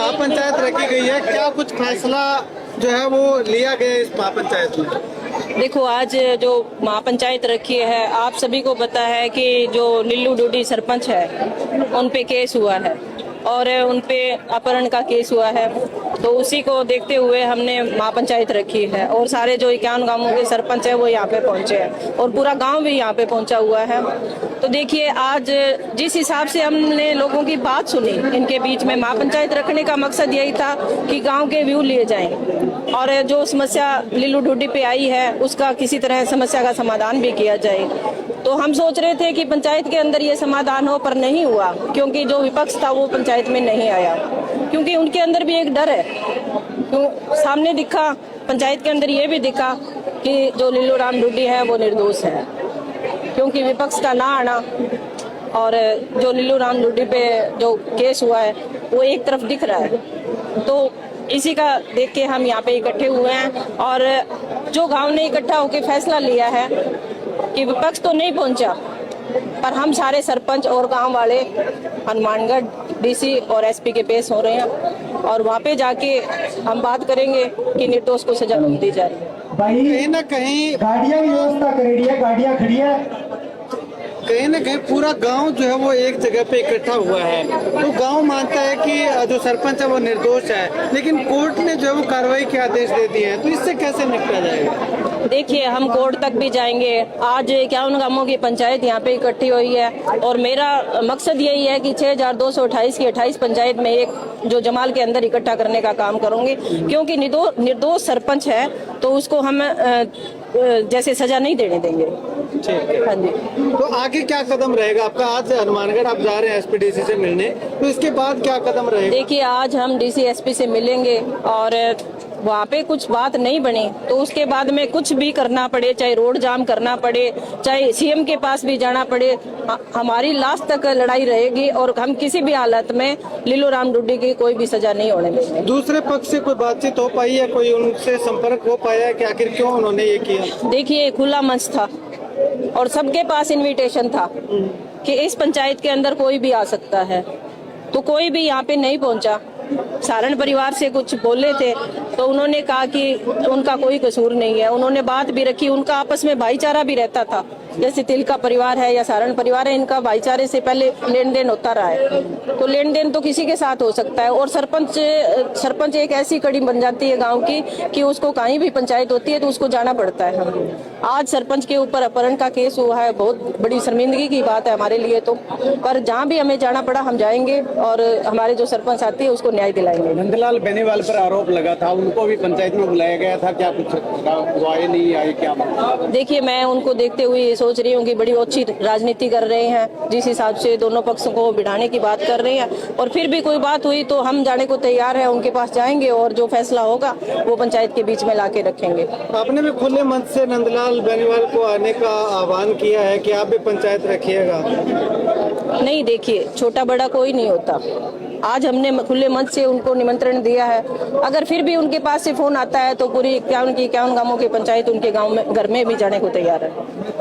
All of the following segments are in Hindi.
महापंचायत रखी गई है, क्या कुछ फैसला जो है वो लिया गया है इस महापंचायत में? देखो, आज जो महापंचायत रखी है, आप सभी को पता है कि जो लिल्लू डोडी सरपंच है उन पे केस हुआ है और उन पे अपहरण का केस हुआ है। तो उसी को देखते हुए हमने महापंचायत रखी है और सारे जो 51 गांवों के सरपंच है वो यहाँ पे पहुंचे हैं और पूरा गांव भी यहाँ पे पहुंचा हुआ है। तो देखिए, आज जिस हिसाब से हमने लोगों की बात सुनी, इनके बीच में महापंचायत रखने का मकसद यही था कि गांव के व्यू लिए जाएं और जो समस्या लिल्लू डोडी पे आई है उसका किसी तरह समस्या का समाधान भी किया जाए। तो हम सोच रहे थे कि पंचायत के अंदर ये समाधान हो, पर नहीं हुआ क्योंकि जो विपक्ष था वो पंचायत में नहीं आया, क्योंकि उनके अंदर भी एक डर है। तो सामने दिखा, पंचायत के अंदर ये भी दिखा कि जो लिल्लू राम डोडी है वो निर्दोष है, क्योंकि विपक्ष का ना आना और जो लिल्लू राम डोडी पे जो केस हुआ है वो एक तरफ दिख रहा है। तो इसी का देख के हम यहाँ पे इकट्ठे हुए हैं और जो गांव ने इकट्ठा होकर फैसला लिया है कि विपक्ष तो नहीं पहुंचा, पर हम सारे सरपंच और गांव वाले हनुमानगढ़ डीसी और एसपी के पेश हो रहे हैं और वहाँ पे जाके हम बात करेंगे कि निर्दोष को सजा दी जाए। कहीं ना कहीं गाड़ियां व्यवस्था करेगी है, गाड़ियां खड़ी है, कहीं ना कहीं पूरा गांव जो है वो एक जगह पे इकट्ठा हुआ है। तो गांव मानता है कि जो सरपंच है वो निर्दोष है, लेकिन कोर्ट ने जो है वो कार्रवाई के आदेश दे दिए हैं। तो इससे कैसे निपटा जाएगा? देखिए, हम कोर्ट तक भी जाएंगे। आज 51 गांवों की पंचायत यहाँ पे इकट्ठी हुई है और मेरा मकसद यही है कि 6228 की 28 पंचायत में एक जो जमाल के अंदर इकट्ठा करने का काम करूंगी, क्योंकि निर्दोष सरपंच है तो उसको हम जैसे सजा नहीं देने देंगे। ठीक है। हाँ जी। तो आगे क्या कदम रहेगा आपका? आज हनुमानगढ़ आप जा रहे हैं एसपी-डीसी से मिलने, तो इसके बाद क्या कदम रहेगा? देखिए, आज हम डीसी एसपी से मिलेंगे और वहाँ पे कुछ बात नहीं बनी तो उसके बाद में कुछ भी करना पड़े, चाहे रोड जाम करना पड़े, चाहे सीएम के पास भी जाना पड़े, हमारी लास्ट तक लड़ाई रहेगी और हम किसी भी हालत में लिल्लू राम डोडी की कोई भी सजा नहीं होने देंगे। दूसरे पक्ष से कोई बातचीत हो पाई है, कोई उनसे संपर्क हो पाया है कि आखिर क्यों उन्होंने ये किया? देखिए, खुला मंच था और सबके पास इनविटेशन था कि इस पंचायत के अंदर कोई भी आ सकता है, तो कोई भी यहाँ पे नहीं पहुंचा। सारण परिवार से कुछ बोले थे तो उन्होंने कहा कि उनका कोई कसूर नहीं है। उन्होंने बात भी रखी, उनका आपस में भाईचारा भी रहता था। जैसे तिलका परिवार है या सारण परिवार है, इनका भाईचारे से पहले लेन देन होता रहा है, तो लेन देन तो किसी के साथ हो सकता है। और सरपंच एक ऐसी कड़ी बन जाती है गांव की कि उसको कहीं भी पंचायत होती है तो उसको जाना पड़ता है। आज सरपंच के ऊपर अपहरण का केस हुआ है, बहुत बड़ी शर्मिंदगी की बात है हमारे लिए तो, पर जहाँ भी हमें जाना पड़ा हम जाएंगे और हमारे जो सरपंच साथी है उसको न्याय दिलाएंगे। नंदलाल बेनीवाल पर आरोप लगा था, उनको भी पंचायत में बुलाया गया था, क्या कुछ गवाही नहीं आई? क्या देखिए, मैं उनको देखते हुए सोच रही हूँ कि बड़ी अच्छी राजनीति कर रहे हैं, जिस हिसाब से दोनों पक्षों को बिठाने की बात कर रहे हैं, और फिर भी कोई बात हुई तो हम जाने को तैयार है, उनके पास जाएंगे और जो फैसला होगा वो पंचायत के बीच में लाके रखेंगे। आपने भी खुले मन से नंदलाल बेनीवाल को आने का आह्वान किया है कि आप भी पंचायत रखिएगा। नहीं, देखिए, छोटा बड़ा कोई नहीं होता। आज हमने खुले मंच से उनको निमंत्रण दिया है, अगर फिर भी उनके पास से फोन आता है तो पूरी 51 गांवों की पंचायत उनके गांव में घर में भी जाने को तैयार है।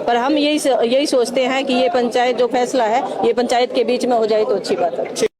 पर हम यही सोचते हैं कि ये पंचायत जो फैसला है ये पंचायत के बीच में हो जाए तो अच्छी बात है।